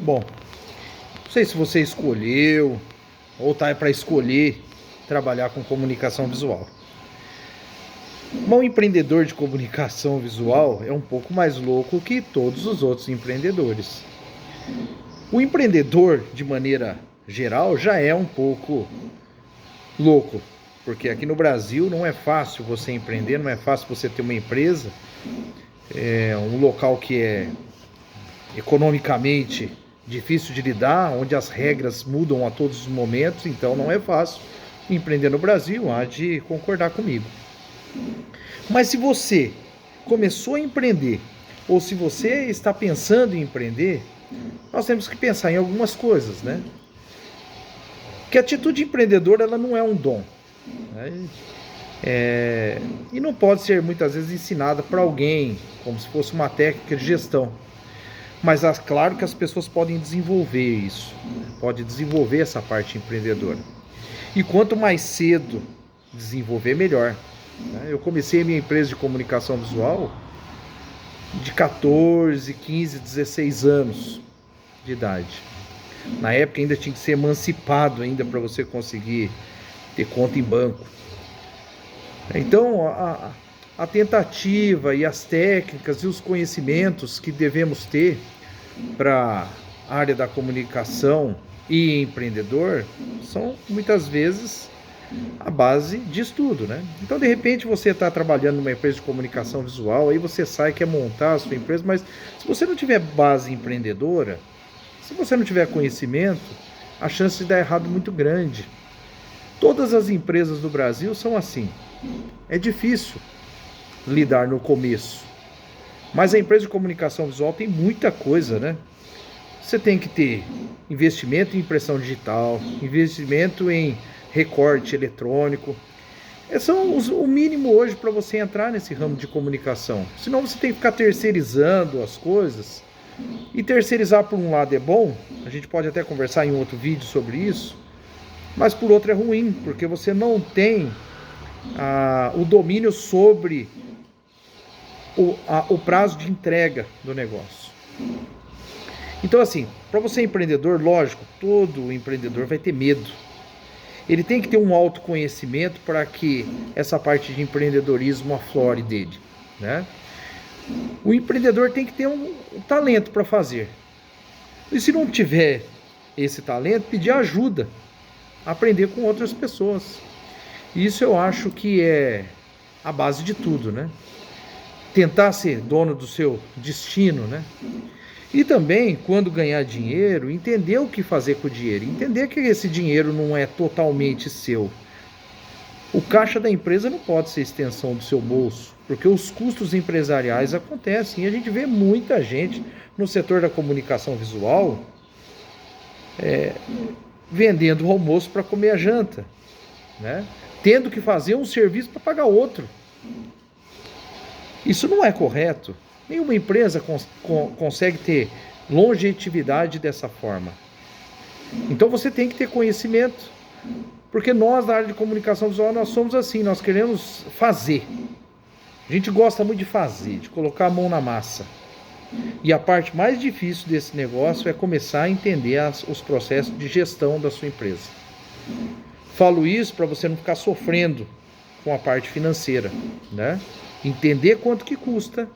Bom, não sei se você escolheu ou está para escolher trabalhar com comunicação visual. Um empreendedor de comunicação visual é um pouco mais louco que todos os outros empreendedores. O empreendedor, de maneira geral, já é um pouco louco, porque aqui no Brasil não é fácil você empreender, não é fácil você ter uma empresa, é um local que é economicamente difícil de lidar, onde as regras mudam a todos os momentos, então não é fácil empreender no Brasil, há de concordar comigo. Mas se você começou a empreender, ou se você está pensando em empreender, nós temos que pensar em algumas coisas, né? Que a atitude empreendedora, ela não é um dom, né? E não pode ser muitas vezes ensinada para alguém, como se fosse uma técnica de gestão. Mas claro que as pessoas podem desenvolver isso, pode desenvolver essa parte empreendedora. E quanto mais cedo desenvolver, melhor. Eu comecei a minha empresa de comunicação visual de 14, 15, 16 anos de idade. Na época ainda tinha que ser emancipado ainda para você conseguir ter conta em banco. Então a tentativa e as técnicas e os conhecimentos que devemos ter para a área da comunicação e empreendedor são muitas vezes a base de estudo, né? Então, de repente, você está trabalhando numa empresa de comunicação visual, aí você sai, quer montar a sua empresa, mas se você não tiver base empreendedora, se você não tiver conhecimento, a chance de dar errado é muito grande. Todas as empresas do Brasil são assim. É difícil lidar no começo. Mas a empresa de comunicação visual tem muita coisa, né? Você tem que ter investimento em impressão digital, investimento em recorte eletrônico. São o mínimo hoje para você entrar nesse ramo de comunicação. Senão você tem que ficar terceirizando as coisas. E terceirizar por um lado é bom, a gente pode até conversar em outro vídeo sobre isso, mas por outro é ruim, porque você não tem o domínio sobre o prazo de entrega do negócio. Então, assim, para você empreendedor, lógico, todo empreendedor vai ter medo. Ele tem que ter um autoconhecimento para que essa parte de empreendedorismo aflore dele, né? O empreendedor tem que ter um talento para fazer. E se não tiver esse talento, pedir ajuda, aprender com outras pessoas. Isso eu acho que é a base de tudo, né? Tentar ser dono do seu destino, né? E também, quando ganhar dinheiro, entender o que fazer com o dinheiro. Entender que esse dinheiro não é totalmente seu. O caixa da empresa não pode ser extensão do seu bolso, porque os custos empresariais acontecem. E a gente vê muita gente no setor da comunicação visual vendendo o almoço para comer a janta, né? Tendo que fazer um serviço para pagar outro. Isso não é correto. Nenhuma empresa consegue ter longevidade dessa forma. Então você tem que ter conhecimento. Porque nós, da área de comunicação visual, nós somos assim, nós queremos fazer. A gente gosta muito de fazer, de colocar a mão na massa. E a parte mais difícil desse negócio é começar a entender os processos de gestão da sua empresa. Falo isso para você não ficar sofrendo com a parte financeira, né? Entender quanto que custa,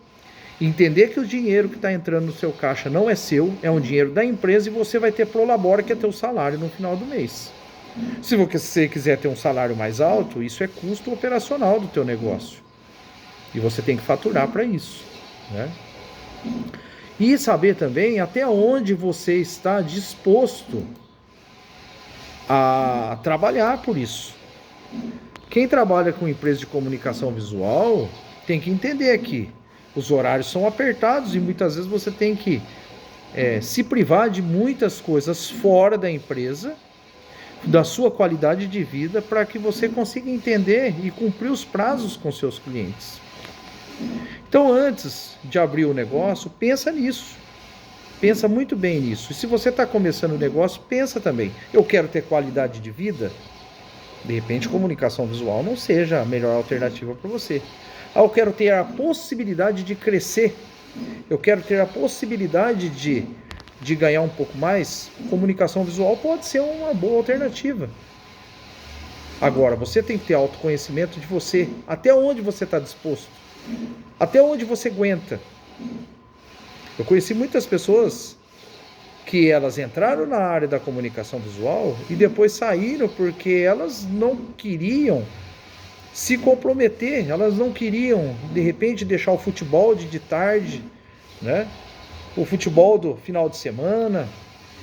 entender que o dinheiro que está entrando no seu caixa não é seu, é um dinheiro da empresa e você vai ter prolabora, que é teu salário no final do mês. Se você quiser ter um salário mais alto, isso é custo operacional do teu negócio. E você tem que faturar para isso, né? E saber também até onde você está disposto a trabalhar por isso. Quem trabalha com empresa de comunicação visual tem que entender que os horários são apertados e muitas vezes você tem que se privar de muitas coisas fora da empresa, da sua qualidade de vida, para que você consiga entender e cumprir os prazos com seus clientes. Então, antes de abrir o negócio, pensa nisso. Pensa muito bem nisso. E se você está começando o negócio, pensa também. Eu quero ter qualidade de vida? De repente, comunicação visual não seja a melhor alternativa para você. Eu quero ter a possibilidade de crescer. Eu quero ter a possibilidade de de ganhar um pouco mais, comunicação visual pode ser uma boa alternativa. Agora, você tem que ter autoconhecimento de você, até onde você está disposto, até onde você aguenta. Eu conheci muitas pessoas que elas entraram na área da comunicação visual e depois saíram porque elas não queriam se comprometer, elas não queriam, de repente, deixar o futebol de tarde, né? O futebol do final de semana,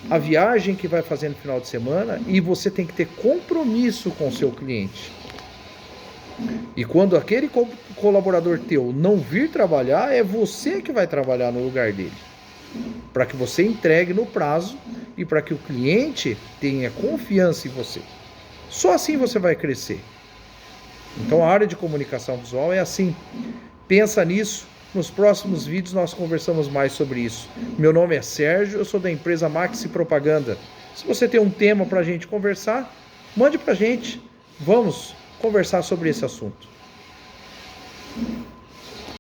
a viagem que vai fazer no final de semana, e você tem que ter compromisso com o seu cliente. E quando aquele colaborador teu não vir trabalhar, é você que vai trabalhar no lugar dele, para que você entregue no prazo e para que o cliente tenha confiança em você. Só assim você vai crescer. Então a área de comunicação visual é assim. Pensa nisso. Nos próximos vídeos nós conversamos mais sobre isso. Meu nome é Sérgio, eu sou da empresa Maxi Propaganda. Se você tem um tema para a gente conversar, mande para a gente. Vamos conversar sobre esse assunto.